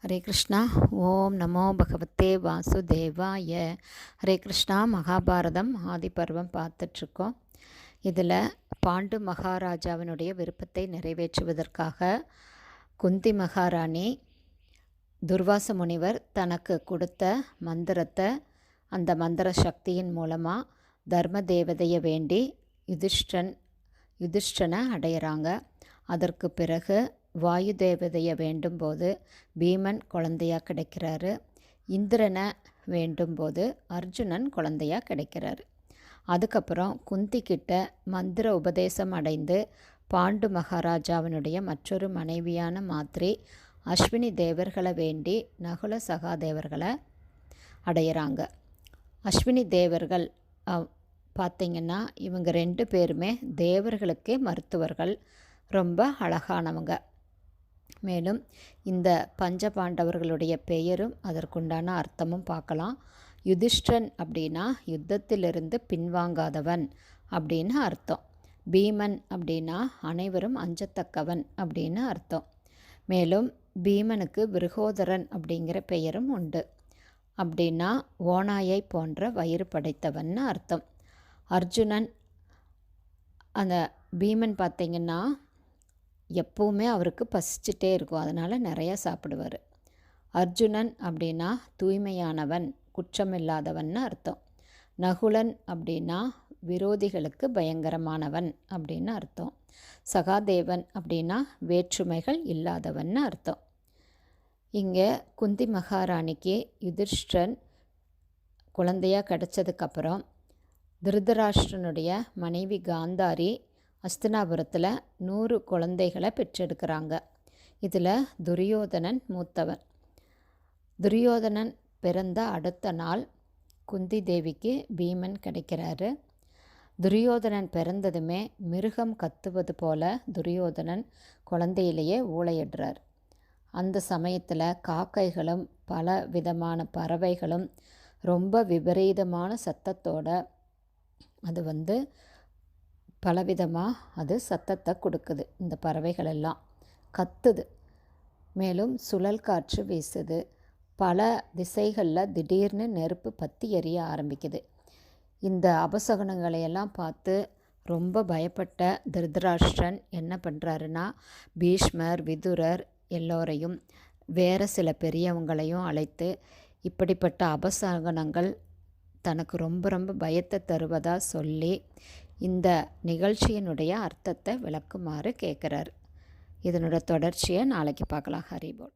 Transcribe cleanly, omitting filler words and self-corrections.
ஹரே கிருஷ்ணா. ஓம் நமோ பகவத்தே வாசுதேவாய. ஹரே கிருஷ்ணா. மகாபாரதம் ஆதிபர்வம் பார்த்துட்ருக்கோம். இதில் பாண்டு மகாராஜாவினுடைய விருப்பத்தை நிறைவேற்றுவதற்காக குந்தி மகாராணி துர்வாச முனிவர் தனக்கு கொடுத்த மந்திரத்தை, அந்த மந்திர சக்தியின் மூலமாக தர்ம தேவதையை வேண்டி யுதிஷ்டனை அடையிறாங்க. அதற்கு பிறகு வாயு தேவதையை வேண்டும்போது பீமன் குழந்தையாக கிடைக்கிறாரு. இந்திரனை வேண்டும்போது அர்ஜுனன் குழந்தையாக கிடைக்கிறாரு. அதுக்கப்புறம் குந்திக்கிட்ட மந்திர உபதேசம் அடைந்து பாண்டு மகாராஜாவினுடைய மற்றொரு மனைவியான மாத்ரி அஸ்வினி தேவர்களை வேண்டி நகுல சகாதேவர்களை அடையிறாங்க. அஸ்வினி தேவர்கள் பார்த்திங்கன்னா இவங்க 2 பேருமே தேவர்களுக்கே மருத்துவர்கள், ரொம்ப அழகானவங்க. மேலும் இந்த பஞ்சபாண்டவர்களுடைய பெயரும் அதற்குண்டான அர்த்தமும் பார்க்கலாம். யுதிஷ்டன் அப்படின்னா யுத்தத்திலிருந்து பின்வாங்காதவன் அப்படின்னு அர்த்தம். பீமன் அப்படின்னா அனைவரும் அஞ்சத்தக்கவன் அப்படின்னு அர்த்தம். மேலும் பீமனுக்கு விருகோதரன் அப்படிங்கிற பெயரும் உண்டு. அப்படின்னா ஓநாயை போன்ற வயிறு படைத்தவன் அர்த்தம். அர்ஜுனன், அந்த பீமன் பார்த்திங்கன்னா எப்போவுமே அவருக்கு பசிச்சுட்டே இருக்கும், அதனால் நிறையா சாப்பிடுவார். அர்ஜுனன் அப்படின்னா தூய்மையானவன், குற்றமில்லாதவன்னு அர்த்தம். நகுலன் அப்படின்னா விரோதிகளுக்கு பயங்கரமானவன் அப்படின்னு அர்த்தம். சகாதேவன் அப்படின்னா வேற்றுமைகள் இல்லாதவன்னு அர்த்தம். இங்கே குந்தி மகாராணிக்கு யுதிஷ்டன் குழந்தையாக கிடச்சதுக்கப்புறம் திருதராஷ்டிரனுடைய மனைவி காந்தாரி அஸ்தினாபுரத்தில் 100 குழந்தைகளை பெற்றெடுக்கிறாங்க. இதில் துரியோதனன் மூத்தவன். துரியோதனன் பிறந்த அடுத்த நாள் குந்தி தேவிக்கு பீமன் கிடைக்கிறாரு. துரியோதனன் பிறந்ததுமே மிருகம் கத்துவது போல துரியோதனன் குழந்தையிலேயே ஊளையிடுறார். அந்த சமயத்தில் காக்கைகளும் பல விதமான பறவைகளும் ரொம்ப விபரீதமான சத்தத்தோட அது பலவிதமாக அது சத்தத்தை கொடுக்குது. இந்த பறவைகள் எல்லாம் கத்துது. மேலும் சுழல் காற்று வீசுது. பல திசைகளில் திடீர்னு நெருப்பு பற்றி எரிய ஆரம்பிக்குது. இந்த அபசகுனங்களையெல்லாம் பார்த்து ரொம்ப பயப்பட்ட திருதராஷ்டிரன் என்ன பண்ணுறாருன்னா, பீஷ்மர், விதுரர் எல்லோரையும் வேறு சில பெரியவங்களையும் அழைத்து இப்படிப்பட்ட அபசகுனங்கள் தனக்கு ரொம்ப ரொம்ப பயத்தை தருவதாக சொல்லி இந்த நிகழ்ச்சியினுடைய அர்த்தத்தை விளக்குமாறு கேட்குறாரு. இதனோட தொடர்ச்சியை நாளைக்கு பார்க்கலாம். ஹரிபோல்.